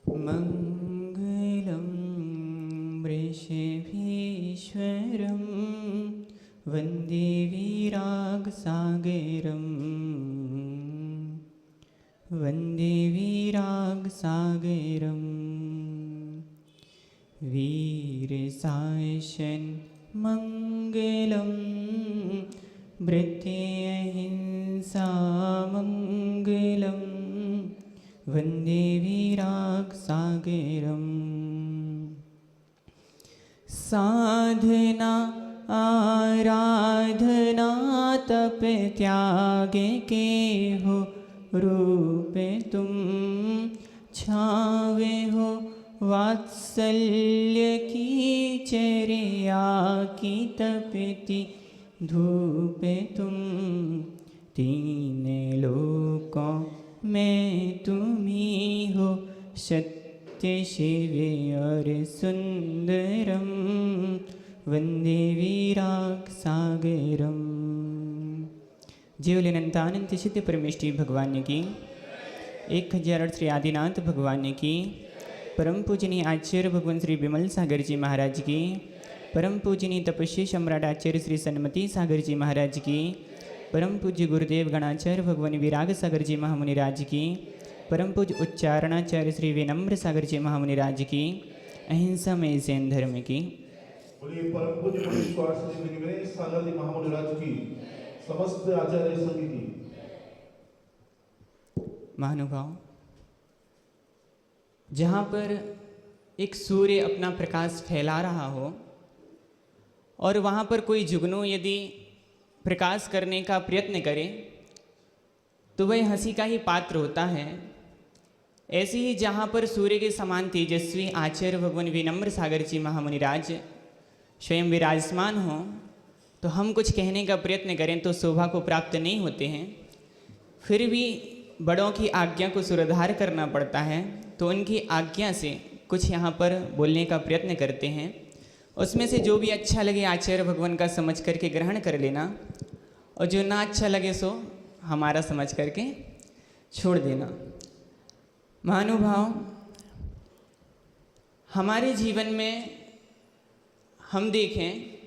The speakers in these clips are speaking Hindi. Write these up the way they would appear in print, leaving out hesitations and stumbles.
मङ्गलं वृषभीश्वरं वन्दे वीरागसागरं वन्दे वीरागसागरं वीरसायशन् मङ्गलं वृद्धेऽहिंसामङ्गलं वन्दे वीरागसागरं साधना आराधना तप त्याग के हो रूप तुम छावे हो वात्सल्य की चर्या की तपती धूप तुम तीन लोकों में तुम्ही हो सत्य शिव और सुंदरम वंदे वीरागसागरम। जीवलिनंतानंत सिद्ध परमेष्टि भगवान की 1008 श्री आदिनाथ भगवान की परम पूजनीय आचार्य भगवान श्री विमल सागर जी महाराज की परम पूजनीय तपस्वी सम्राट आचार्य श्री सन्मति सागर जी महाराज की परम पूज्य गुरुदेव गणाचार्य भगवान विराग सागर जी महामुनिराज की परम पूज्य उच्चारणाचार्य श्री विनम्र सागर जी महामुनिराज की अहिंसा में जैन धर्म की परम पूज्य श्री विनम्र सागर जी महामुनिराज की समस्त आचार्य संघ की। महानुभाव, जहाँ पर एक सूर्य अपना प्रकाश फैला रहा हो और वहाँ पर कोई जुगनू यदि प्रकाश करने का प्रयत्न करे तो वह हंसी का ही पात्र होता है। ऐसे ही जहाँ पर सूर्य के समान तेजस्वी आचार्य भगवान विनम्र सागर जी महामुनिराज स्वयं विराजमान हो तो हम कुछ कहने का प्रयत्न करें तो शोभा को प्राप्त नहीं होते हैं। फिर भी बड़ों की आज्ञा को सुरधार करना पड़ता है, तो उनकी आज्ञा से कुछ यहाँ पर बोलने का प्रयत्न करते हैं। उसमें से जो भी अच्छा लगे आचार्य भगवान का समझ करके ग्रहण कर लेना, और जो ना अच्छा लगे सो हमारा समझ करके छोड़ देना। महानुभाव, हमारे जीवन में हम देखें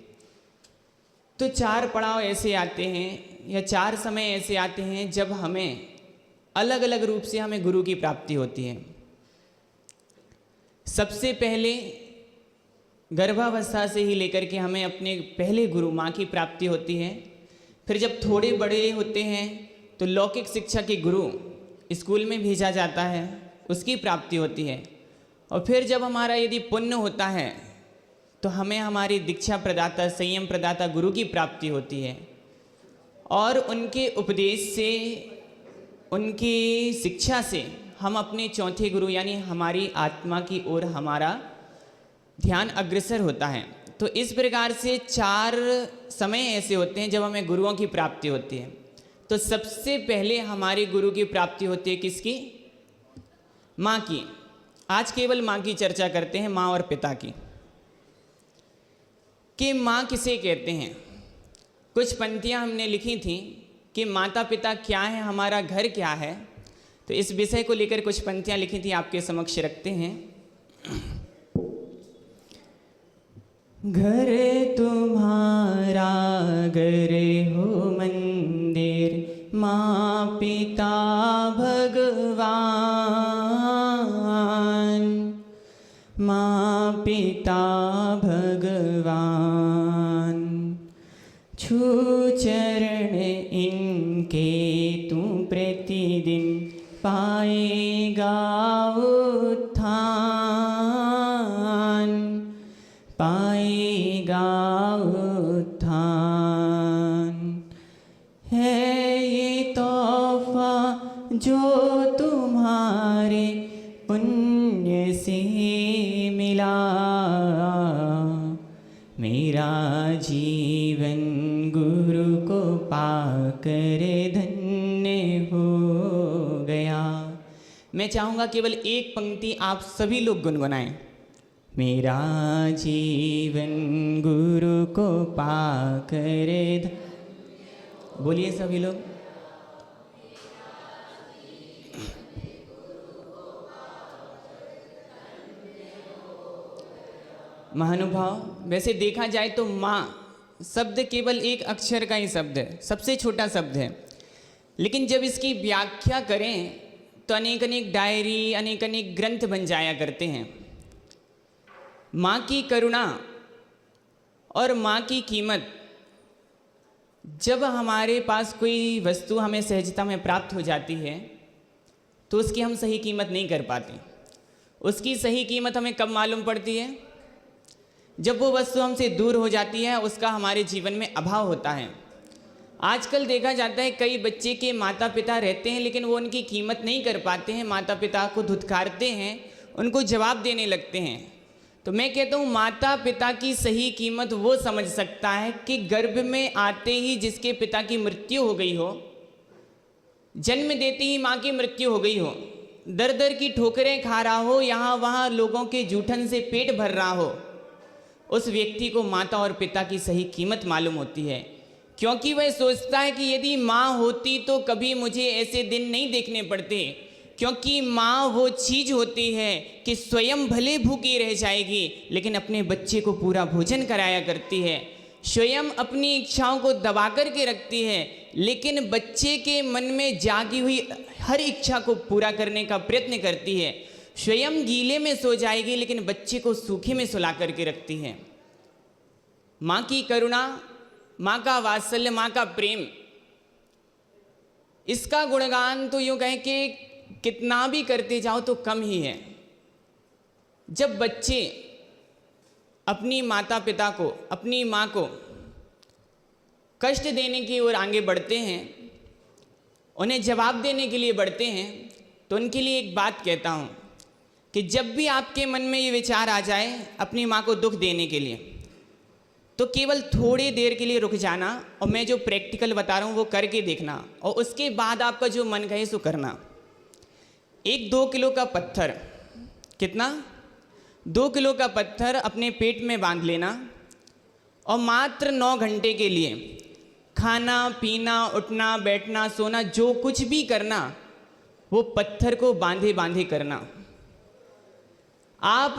तो 4 पड़ाव ऐसे आते हैं या 4 समय ऐसे आते हैं जब हमें अलग अलग रूप से हमें गुरु की प्राप्ति होती है। सबसे पहले गर्भावस्था से ही लेकर के हमें अपने पहले गुरु माँ की प्राप्ति होती है। फिर जब थोड़े बड़े होते हैं तो लौकिक शिक्षा के गुरु स्कूल में भेजा जाता है, उसकी प्राप्ति होती है। और फिर जब हमारा यदि पुण्य होता है तो हमें हमारी दीक्षा प्रदाता संयम प्रदाता गुरु की प्राप्ति होती है। और उनके उपदेश से, उनकी शिक्षा से हम अपने चौथे गुरु यानी हमारी आत्मा की ओर हमारा ध्यान अग्रसर होता है। तो इस प्रकार से 4 समय ऐसे होते हैं जब हमें गुरुओं की प्राप्ति होती है। तो सबसे पहले हमारे गुरु की प्राप्ति होती है किसकी? माँ की। आज केवल माँ की चर्चा करते हैं, माँ और पिता की। कि माँ किसे कहते हैं? कुछ पंक्तियाँ हमने लिखी थी कि माता पिता क्या है, हमारा घर क्या है। तो इस विषय को लेकर कुछ पंक्तियाँ लिखी थी, आपके समक्ष रखते हैं। घर तुम्हारा घर हो मंदिर, माँ पिता भगवान, माँ पिता भगवान, छू चरण इनके तू प्रतिदिन पाएगा उत्थान, पाएगा उत्थान। है ये तोहफा जो तुम्हारे पुण्य से मिला, मेरा जीवन गुरु को पाकर धन्य हो गया। मैं चाहूँगा केवल एक पंक्ति आप सभी लोग गुनगुनाएं। मेरा जीवन गुरु को पाकर बोलिए सभी लोग। महानुभाव, वैसे देखा जाए तो माँ शब्द केवल एक अक्षर का ही शब्द है, सबसे छोटा शब्द है, लेकिन जब इसकी व्याख्या करें तो अनेक अनेक डायरी, अनेक अनेक ग्रंथ बन जाया करते हैं। माँ की करुणा और माँ की कीमत, जब हमारे पास कोई वस्तु हमें सहजता में प्राप्त हो जाती है तो उसकी हम सही कीमत नहीं कर पाते। उसकी सही कीमत हमें कब मालूम पड़ती है? जब वो वस्तु हमसे दूर हो जाती है, उसका हमारे जीवन में अभाव होता है। आजकल देखा जाता है कई बच्चे के माता पिता रहते हैं लेकिन वो उनकी कीमत नहीं कर पाते हैं, माता पिता को धुतकारते हैं, उनको जवाब देने लगते हैं। तो मैं कहता हूँ माता पिता की सही कीमत वो समझ सकता है कि गर्भ में आते ही जिसके पिता की मृत्यु हो गई हो, जन्म देते ही माँ की मृत्यु हो गई हो, दर दर की ठोकरें खा रहा हो, यहाँ वहाँ लोगों के जूठन से पेट भर रहा हो, उस व्यक्ति को माता और पिता की सही कीमत मालूम होती है, क्योंकि वह सोचता है कि यदि माँ होती तो कभी मुझे ऐसे दिन नहीं देखने पड़ते, क्योंकि माँ वो चीज़ होती है कि स्वयं भले भूखी रह जाएगी लेकिन अपने बच्चे को पूरा भोजन कराया करती है, स्वयं अपनी इच्छाओं को दबा कर के रखती है, लेकिन बच्चे के मन में जागी हुई हर इच्छा को पूरा करने का प्रयत्न करती है, स्वयं गीले में सो जाएगी लेकिन बच्चे को सूखे में सुला करके रखती है। माँ की करुणा, माँ का वात्सल्य, माँ का प्रेम, इसका गुणगान तो यूँ कहें कि कितना भी करते जाओ तो कम ही है। जब बच्चे अपनी माता पिता को, अपनी माँ को कष्ट देने की ओर आगे बढ़ते हैं, उन्हें जवाब देने के लिए बढ़ते हैं, तो उनके लिए एक बात कहता हूँ कि जब भी आपके मन में ये विचार आ जाए अपनी माँ को दुख देने के लिए, तो केवल थोड़ी देर के लिए रुक जाना और मैं जो प्रैक्टिकल बता रहा हूँ वो करके देखना, और उसके बाद आपका जो मन कहे सो करना। 1-2 किलो का पत्थर, कितना? 2 किलो का पत्थर अपने पेट में बांध लेना और मात्र 9 घंटे के लिए खाना पीना, उठना बैठना, सोना, जो कुछ भी करना वो पत्थर को बांधे बांधे करना। आप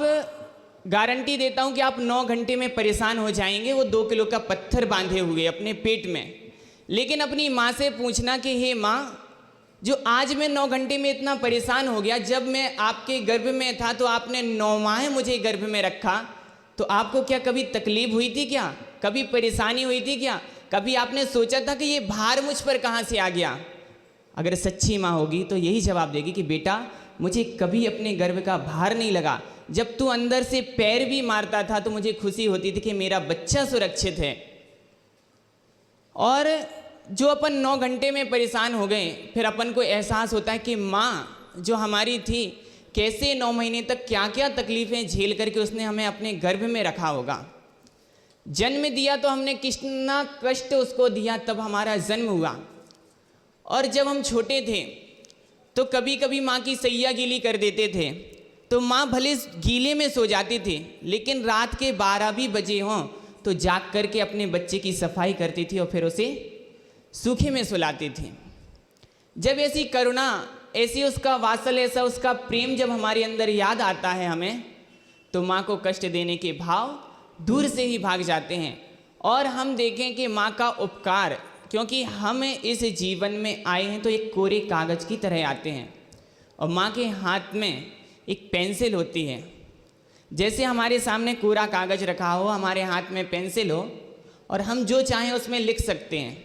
गारंटी देता हूँ कि आप 9 घंटे में परेशान हो जाएंगे वो 2 किलो का पत्थर बांधे हुए अपने पेट में। लेकिन अपनी माँ से पूछना कि हे माँ, जो आज मैं 9 घंटे में इतना परेशान हो गया, जब मैं आपके गर्भ में था तो आपने 9 माह मुझे गर्भ में रखा, तो आपको क्या कभी तकलीफ हुई थी क्या? कभी परेशानी हुई थी क्या? कभी आपने सोचा था कि ये भार मुझ पर कहाँ से आ गया? अगर सच्ची माँ होगी तो यही जवाब देगी कि बेटा, मुझे कभी अपने गर्भ का भार नहीं लगा। जब तू अंदर से पैर भी मारता था तो मुझे खुशी होती थी कि मेरा बच्चा सुरक्षित है। और जो अपन 9 घंटे में परेशान हो गए, फिर अपन को एहसास होता है कि माँ जो हमारी थी, कैसे 9 महीने तक क्या क्या तकलीफ़ें झेल करके उसने हमें अपने गर्भ में रखा होगा। जन्म दिया तो हमने कितना कष्ट उसको दिया, तब हमारा जन्म हुआ। और जब हम छोटे थे तो कभी कभी माँ की सैया गीली कर देते थे, तो माँ भले गीले में सो जाती थी, लेकिन रात के 12 भी बजे हों तो जाग करके अपने बच्चे की सफाई करती थी और फिर उसे सूखे में सुलाती थी। जब ऐसी करुणा, ऐसी उसका वात्सल्य, ऐसा उसका प्रेम जब हमारे अंदर याद आता है हमें, तो माँ को कष्ट देने के भाव दूर से ही भाग जाते हैं। और हम देखें कि माँ का उपकार, क्योंकि हम इस जीवन में आए हैं तो एक कोरे कागज़ की तरह आते हैं, और माँ के हाथ में एक पेंसिल होती है। जैसे हमारे सामने कोरा कागज़ रखा हो, हमारे हाथ में पेंसिल हो और हम जो चाहें उसमें लिख सकते हैं,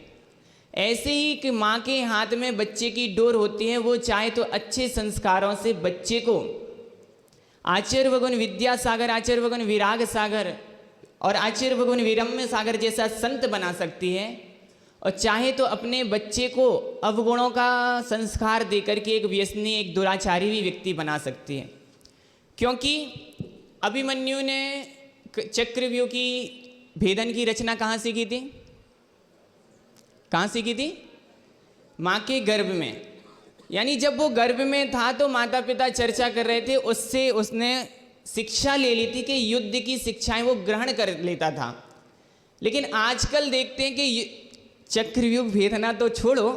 ऐसे ही कि माँ के हाथ में बच्चे की डोर होती है। वो चाहे तो अच्छे संस्कारों से बच्चे को आचार्य भगवान विद्यासागर, आचार्य भगवान विराग सागर और आचार्य भगवान विरम्य सागर जैसा संत बना सकती है, और चाहे तो अपने बच्चे को अवगुणों का संस्कार देकर के एक व्यसनी, एक दुराचारी भी व्यक्ति बना सकती है। क्योंकि अभिमन्यु ने चक्रव्यूह की भेदन की रचना कहाँ सीखी थी? कहाँ सीखी थी? माँ के गर्भ में। यानी जब वो गर्भ में था तो माता पिता चर्चा कर रहे थे, उससे उसने शिक्षा ले ली थी कि युद्ध की शिक्षाएं वो ग्रहण कर लेता था। लेकिन आजकल देखते हैं कि चक्रव्यूह भेदना तो छोड़ो,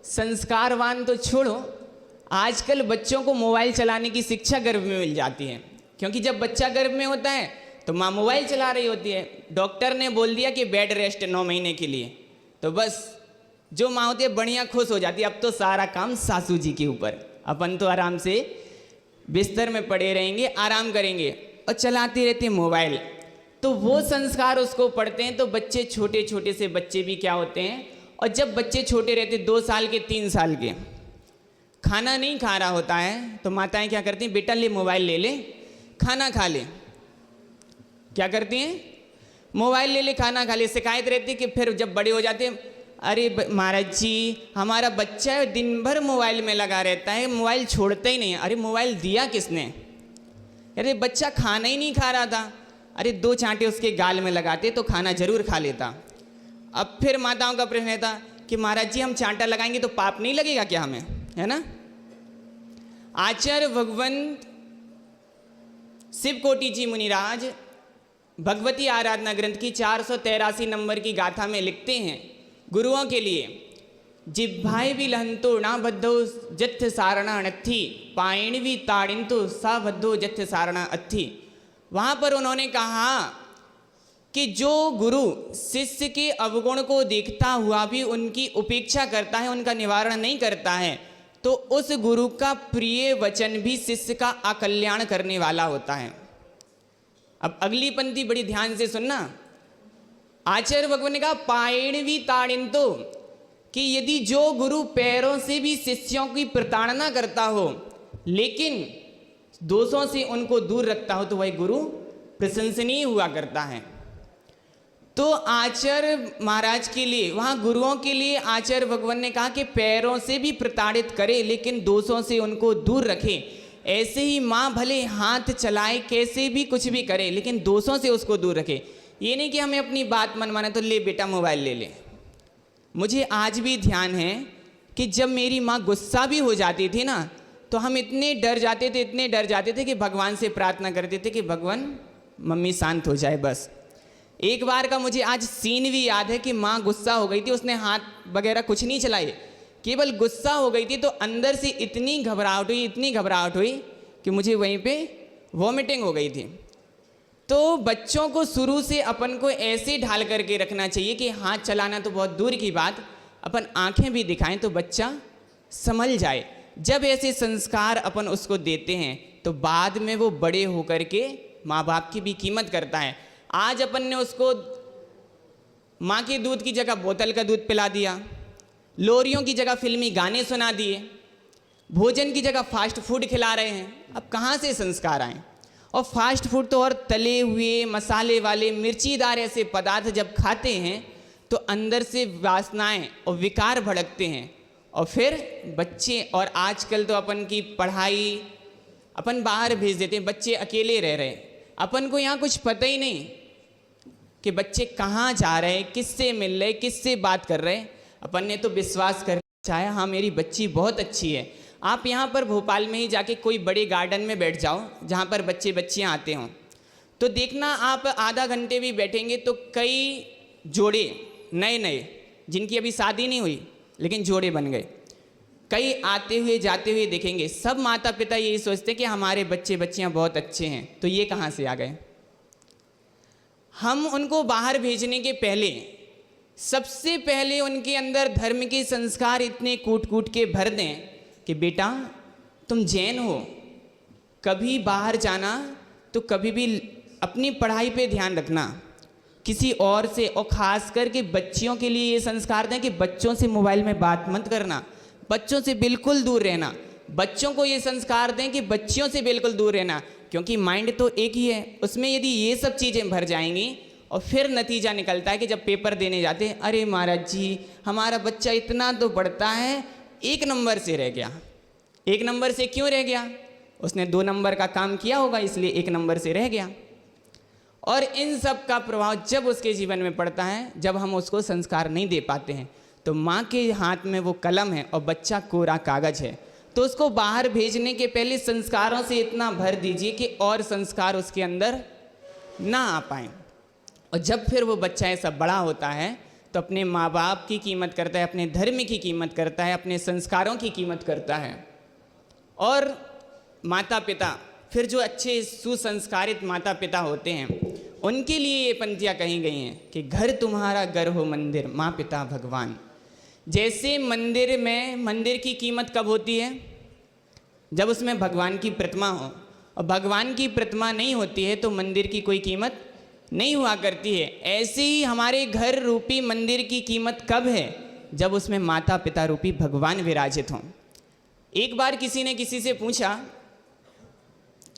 संस्कारवान तो छोड़ो, आजकल बच्चों को मोबाइल चलाने की शिक्षा गर्भ में मिल जाती है। क्योंकि जब बच्चा गर्भ में होता है तो माँ मोबाइल चला रही होती है, डॉक्टर ने बोल दिया कि बेड रेस्ट 9 महीने के लिए, तो बस जो माँ होती है बढ़िया खुश हो जाती है, अब तो सारा काम सासू जी के ऊपर, अपन तो आराम से बिस्तर में पड़े रहेंगे, आराम करेंगे, और चलाती रहती है मोबाइल। तो वो संस्कार उसको पढ़ते हैं। तो बच्चे, छोटे छोटे से बच्चे भी क्या होते हैं, और जब बच्चे छोटे रहते 2 साल के 3 साल के, खाना नहीं खा रहा होता है, तो माताएं क्या करती हैं, बेटा ले मोबाइल ले ले, खाना खा ले। क्या करती हैं, मोबाइल ले ले, खाना खा ले। शिकायत रहती है कि फिर जब बड़े हो जाते हैं, अरे महाराज जी हमारा बच्चा है दिन भर मोबाइल में लगा रहता है, मोबाइल छोड़ता ही नहीं है। अरे मोबाइल दिया किसने, अरे बच्चा खाना ही नहीं खा रहा था, अरे 2 चांटे उसके गाल में लगाते तो खाना जरूर खा लेता। अब फिर माताओं का प्रश्न रहता कि महाराज जी हम चांटा लगाएंगे तो पाप नहीं लगेगा क्या हमें, है ना। आचार्य भगवंत शिवकोटि जी मुनिराज भगवती आराधना ग्रंथ की 483 नंबर की गाथा में लिखते हैं गुरुओं के लिए, जिह्वाय भी लहंतो ना बद्धो जथ सारणा अनथी पायणवी ताड़िंतो सा बद्धो जथ सारणा अथी। वहाँ पर उन्होंने कहा कि जो गुरु शिष्य के अवगुण को देखता हुआ भी उनकी उपेक्षा करता है, उनका निवारण नहीं करता है, तो उस गुरु का प्रिय वचन भी शिष्य का अकल्याण करने वाला होता है। अब अगली पंक्ति बड़ी ध्यान से सुनना। आचार्य भगवान ने कहा पायणवी ताड़िंतो, कि यदि जो गुरु पैरों से भी शिष्यों की प्रताड़ना करता हो लेकिन दोषों से उनको दूर रखता हो, तो वह गुरु प्रशंसनीय हुआ करता है। तो आचार्य महाराज के लिए, वहाँ गुरुओं के लिए आचार्य भगवान ने कहा कि पैरों से भी प्रताड़ित करे लेकिन दोषों से उनको दूर रखे। ऐसे ही माँ भले हाथ चलाए, कैसे भी कुछ भी करे, लेकिन दोषों से उसको दूर रखे। ये नहीं कि हमें अपनी बात मनवाना तो ले बेटा मोबाइल ले ले। मुझे आज भी ध्यान है कि जब मेरी माँ गुस्सा भी हो जाती थी ना, तो हम इतने डर जाते थे कि भगवान से प्रार्थना करते थे कि भगवान मम्मी शांत हो जाए बस। एक बार का मुझे आज सीन भी याद है कि माँ गुस्सा हो गई थी, उसने हाथ वगैरह कुछ नहीं चलाई, केवल गुस्सा हो गई थी, तो अंदर से इतनी घबराहट हुई कि मुझे वहीं पे वॉमिटिंग हो गई थी। तो बच्चों को शुरू से अपन को ऐसे ढाल करके रखना चाहिए कि हाथ चलाना तो बहुत दूर की बात, अपन आंखें भी दिखाएं तो बच्चा संभल जाए। जब ऐसे संस्कार अपन उसको देते हैं तो बाद में वो बड़े होकर के माँ बाप की भी कीमत करता है। आज अपन ने उसको माँ के दूध की जगह बोतल का दूध पिला दिया, लोरियों की जगह फिल्मी गाने सुना दिए, भोजन की जगह फास्ट फूड खिला रहे हैं। अब कहाँ से संस्कार आए। और फास्ट फूड तो और तले हुए मसाले वाले मिर्चीदार ऐसे पदार्थ जब खाते हैं तो अंदर से वासनाएं और विकार भड़कते हैं, और फिर बच्चे, और आजकल तो अपन की पढ़ाई अपन बाहर भेज देते हैं, बच्चे अकेले रह रहे हैं, अपन को यहाँ कुछ पता ही नहीं कि बच्चे कहाँ जा रहे हैं, किससे मिल रहे, किससे बात कर रहे हैं। अपन ने तो विश्वास कर चाहे हाँ मेरी बच्ची बहुत अच्छी है। आप यहाँ पर भोपाल में ही जाके कोई बड़े गार्डन में बैठ जाओ जहाँ पर बच्चे बच्चियाँ आते हों, तो देखना आप आधा घंटे भी बैठेंगे तो कई जोड़े नए जिनकी अभी शादी नहीं हुई लेकिन जोड़े बन गए, कई आते हुए जाते हुए देखेंगे। सब माता पिता यही सोचते हैं कि हमारे बच्चे बच्चियाँ बहुत अच्छे हैं, तो ये कहाँ से आ गए। हम उनको बाहर भेजने के पहले सबसे पहले उनके अंदर धर्म के संस्कार इतने कूट कूट के भर दें कि बेटा तुम जैन हो, कभी बाहर जाना तो कभी भी अपनी पढ़ाई पे ध्यान रखना, किसी और से, और ख़ास करके बच्चियों के लिए ये संस्कार दें कि बच्चों से मोबाइल में बात मत करना, बच्चों से बिल्कुल दूर रहना। बच्चों को ये संस्कार दें कि बच्चियों से बिल्कुल दूर रहना, क्योंकि माइंड तो एक ही है, उसमें यदि ये सब चीज़ें भर जाएंगी और फिर नतीजा निकलता है कि जब पेपर देने जाते हैं, अरे महाराज जी हमारा बच्चा इतना तो पढ़ता है 1 नंबर से रह गया। 1 नंबर से क्यों रह गया, उसने 2 नंबर का काम किया होगा इसलिए 1 नंबर से रह गया। और इन सब का प्रभाव जब उसके जीवन में पड़ता है, जब हम उसको संस्कार नहीं दे पाते हैं, तो माँ के हाथ में वो कलम है और बच्चा कोरा कागज है, तो उसको बाहर भेजने के पहले संस्कारों से इतना भर दीजिए कि और संस्कार उसके अंदर ना आ पाए। और जब फिर वो बच्चा ऐसा बड़ा होता है तो अपने माँ बाप की कीमत करता है, अपने धर्म की कीमत करता है, अपने संस्कारों की कीमत करता है। और माता पिता फिर जो अच्छे सुसंस्कारित माता पिता होते हैं उनके लिए ये पंक्तियाँ कही गई हैं कि घर तुम्हारा घर हो मंदिर, माँ पिता भगवान। जैसे मंदिर की कीमत कब होती है? जब उसमें भगवान की प्रतिमा हो, और भगवान की प्रतिमा नहीं होती है तो मंदिर की कोई कीमत नहीं हुआ करती है। ऐसे ही हमारे घर रूपी मंदिर की कीमत कब है? जब उसमें माता पिता रूपी भगवान विराजित हों। एक बार किसी ने किसी से पूछा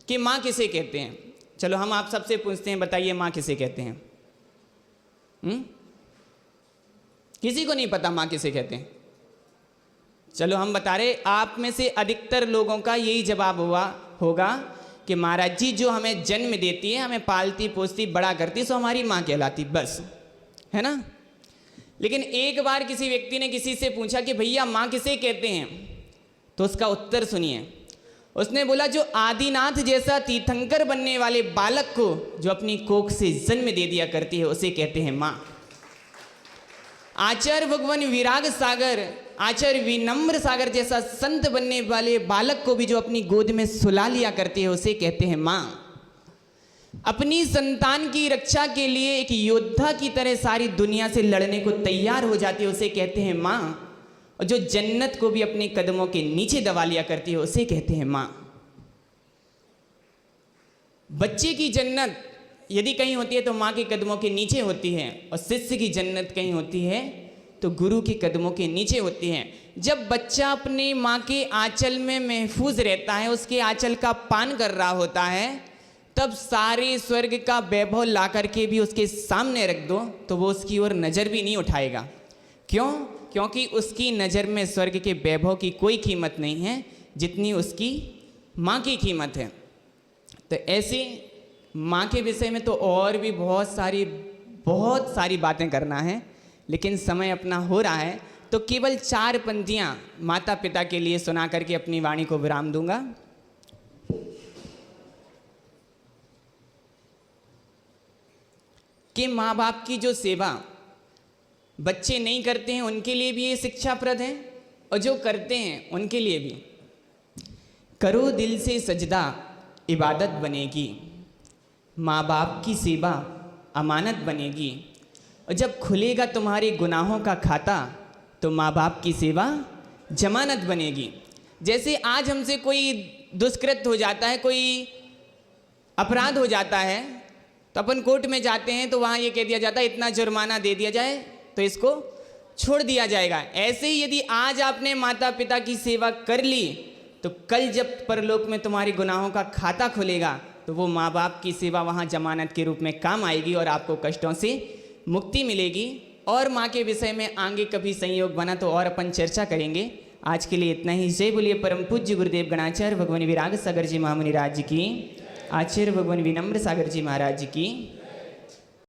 कि माँ किसे कहते हैं। चलो हम आप सबसे पूछते हैं, बताइए माँ किसे कहते हैं? किसी को नहीं पता माँ किसे कहते हैं। चलो हम बता रहे, आप में से अधिकतर लोगों का यही जवाब होगा कि महाराज जी जो हमें जन्म देती है, हमें पालती पोसती बड़ा करती, सो हमारी माँ कहलाती, बस, है ना। लेकिन एक बार किसी व्यक्ति ने किसी से पूछा कि भैया माँ किसे कहते हैं, तो उसका उत्तर सुनिए। उसने बोला जो आदिनाथ जैसा तीर्थंकर बनने वाले बालक को जो अपनी कोख से जन्म दे दिया करती है उसे कहते हैं माँ। आचार्य भगवान विराग सागर, आचार्य विनम्र सागर जैसा संत बनने वाले बालक को भी जो अपनी गोद में सुला लिया करती है उसे कहते हैं माँ। अपनी संतान की रक्षा के लिए एक योद्धा की तरह सारी दुनिया से लड़ने को तैयार हो जाती है उसे कहते हैं माँ। और जो जन्नत को भी अपने कदमों के नीचे दबा लिया करती है उसे कहते हैं माँ। बच्चे की जन्नत यदि कहीं होती है तो माँ के कदमों के नीचे होती है, और शिष्य की जन्नत कहीं होती है तो गुरु के कदमों के नीचे होती है। जब बच्चा अपने माँ के आंचल में महफूज रहता है, उसके आंचल का पान कर रहा होता है, तब सारे स्वर्ग का वैभव ला करके भी उसके सामने रख दो तो वो उसकी ओर नज़र भी नहीं उठाएगा। क्यों? क्योंकि उसकी नज़र में स्वर्ग के वैभव की कोई कीमत नहीं है जितनी उसकी माँ की कीमत है। तो ऐसे माँ के विषय में तो और भी बहुत सारी बातें करना है, लेकिन समय अपना हो रहा है, तो केवल 4 पंक्तियाँ माता पिता के लिए सुना करके अपनी वाणी को विराम दूंगा। कि माँ बाप की जो सेवा बच्चे नहीं करते हैं उनके लिए भी ये शिक्षाप्रद है, और जो करते हैं उनके लिए भी। करो दिल से सजदा इबादत बनेगी, माँ बाप की सेवा अमानत बनेगी, और जब खुलेगा तुम्हारे गुनाहों का खाता तो माँ बाप की सेवा जमानत बनेगी। जैसे आज हमसे कोई दुष्कृत हो जाता है, कोई अपराध हो जाता है, तो अपन कोर्ट में जाते हैं तो वहाँ ये कह दिया जाता है इतना जुर्माना दे दिया जाए तो इसको छोड़ दिया जाएगा। ऐसे ही यदि आज आपने माता पिता की सेवा कर ली तो कल जब परलोक में तुम्हारे गुनाहों का खाता खुलेगा तो वो माँ बाप की सेवा वहाँ जमानत के रूप में काम आएगी और आपको कष्टों से मुक्ति मिलेगी। और माँ के विषय में आगे कभी संयोग बना तो और अपन चर्चा करेंगे। आज के लिए इतना ही। जय बोलिए परम पूज्य गुरुदेव गणाचार्य भगवान विराग सागर जी महामुनि राज की, आचार्य भगवान विनम्र सागर जी महाराज की।